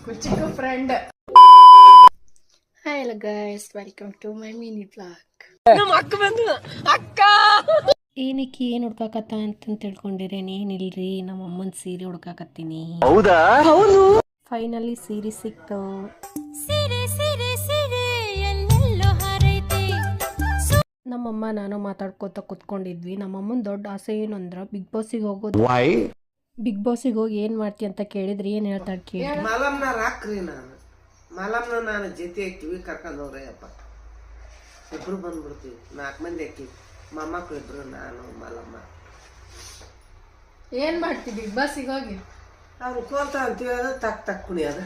ಚಿಕ್ಕ friend. Hi ಎಲ್ಲ guys, welcome to my mini vlog. ನಮ್ಮ ಅಕ್ಕ ಬಂದು ಅಕ್ಕ ಏನಕ್ಕೆ ಏನು ಹುಡ್ಕಾಕತ್ತ ಅಂತ ತಿಳ್ಕೊಂಡಿರೇನು? ಏನಿಲ್ರಿ, ನಮ್ಮ ಅಮ್ಮನ ಸೀರೆ ಹುಡ್ಕಾಕತ್ತೀನಿ. ಹೌದಾ? ಹೌದು. ಫೈನಲಿ ಸೀರೆ ಸಿಕ್ತು. ನಮ್ಮಮ್ಮ ನಾನು ಮಾತಾಡ್ಕೋತ ಕುತ್ಕೊಂಡಿದ್ವಿ. ನಮ್ಮಮ್ಮನ ದೊಡ್ಡ ಆಸೆ ಏನು ಅಂದ್ರೆ ಬಿಗ್ ಬಾಸಿಗೆ ಹೋಗೋದು. ಬಿಗ್ ಬಾಸಿಗೆ ಹೋಗಿ ಏನು ಮಾಡ್ತಿ ಅಂತ ಕೇಳಿದ್ರಿ, ಏನು ಹೇಳ್ತಾಳೆ ಕೇಳಿ. ಮಲಮ್ನ ರಾಕ್ರಿ ಮಲಮ್ನ ನಾನು ಜೊತೆ ಹಾಕಿವಿ, ಕರ್ಕೊಂಡು ಹೋಗ್ರಿ ಅಪ್ಪ. ಇಬ್ರು ಬಂದ್ಬಿಡ್ತೀವಿ, 4 ಮಂದಿ ಹಾಕಿವಿ. ಮೊಮ್ಮಕ್ಕಳು ಇಬ್ರು, ನಾನು ಮಲಮ್ಮ. ಏನು ಮಾಡ್ತಿ ಬಿಗ್ ಬಾಸಿಗೆ ಹೋಗಿ? ಅವ್ರು ಕೋಲ್ತ ಅಂತೀವಿ, ಅದು ತಕ್ ಕುಣಿಯೋದು.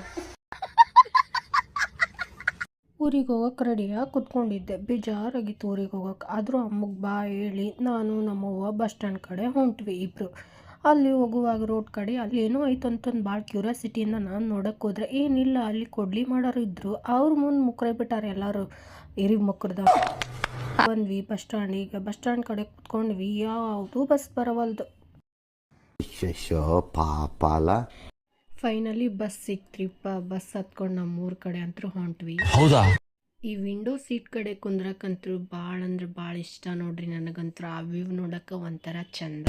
ಊರಿಗೆ ಹೋಗಕ್ಕೆ ರೆಡಿಯಾಗಿ ಕುತ್ಕೊಂಡಿದ್ದೆ. ಬೇಜಾರಾಗಿತ್ತು ಊರಿಗೆ ಹೋಗಕ್ಕೆ. ಆದರೂ ಅಮ್ಮಗೆ ಬಾ ಹೇಳಿ ನಾನು ನಮ್ಮವ್ವ ಬಸ್ ಸ್ಟ್ಯಾಂಡ್ ಕಡೆ ಹೊಂಟ್ವಿ ಇಬ್ಬರು. ಅಲ್ಲಿ ಹೋಗುವಾಗ ರೋಡ್ ಕಡೆ ಅಲ್ಲಿ ಏನೋ ಐತೆ ಅಂತಂದು ಭಾಳ ಕ್ಯೂರಿಯಾಸಿಟಿಯಿಂದ ನಾನು ನೋಡೋಕೆ ಹೋದ್ರೆ ಏನಿಲ್ಲ, ಅಲ್ಲಿ ಕೊಡ್ಲಿ ಮಾಡೋರು ಇದ್ದರು. ಅವ್ರ ಮುಂದೆ ಮುಕ್ರೇ ಬಿಟ್ಟಾರೆ ಎಲ್ಲರೂ, ಎರಿಗೆ ಮುಕ್ರದ. ಬಂದ್ವಿ ಬಸ್ ಸ್ಟ್ಯಾಂಡಿಗೆ. ಬಸ್ ಸ್ಟ್ಯಾಂಡ್ ಕಡೆ ಕುತ್ಕೊಂಡ್ವಿ, ಯಾವುದು ಬಸ್ ಬರವಲ್ದು. ಪಾಪಾಲ ಫೈನಲಿ ಬಸ್ ಸಿಕ್ತ್ರಿಪ್ಪ. ಬಸ್ ಹತ್ಕೊಂಡು ನಮ್ಮೂರ ಕಡೆ ಅಂತೂ ಹೊಂಟ್ವಿ. ಹೌದಾ? ಈ ವಿಂಡೋ ಸೀಟ್ ಕಡೆ ಕುಂದ್ರಕ್ಕಂತೂ ಭಾಳ ಅಂದ್ರೆ ಭಾಳ ಇಷ್ಟ ನೋಡ್ರಿ ನನಗಂತೂ. ಆ ವ್ಯೂ ನೋಡೋಕೆ ಒಂಥರ ಚಂದ.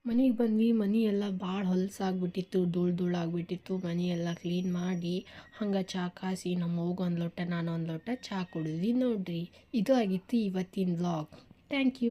ಮನೆಗೆ ಬಂದ್ವಿ. ಮನೆ ಎಲ್ಲ ಭಾಳ ಹೊಲಸಾಗ್ಬಿಟ್ಟಿತ್ತು, ಧೂಳು ಆಗ್ಬಿಟ್ಟಿತ್ತು. ಮನೆ ಎಲ್ಲ ಕ್ಲೀನ್ ಮಾಡಿ ಹಂಗೆ ಚಹಾ ಕಾಸಿ ನಮ್ಮ ಹೋಗಿ ಒಂದು ಲೋಟ ನಾನು ಒಂದು ಲೋಟ ಚಹಾ ಕುಡಿದ್ವಿ ನೋಡ್ರಿ. ಇದು ಆಗಿತ್ತು ಇವತ್ತಿನ ವ್ಲಾಗ್. Thank you.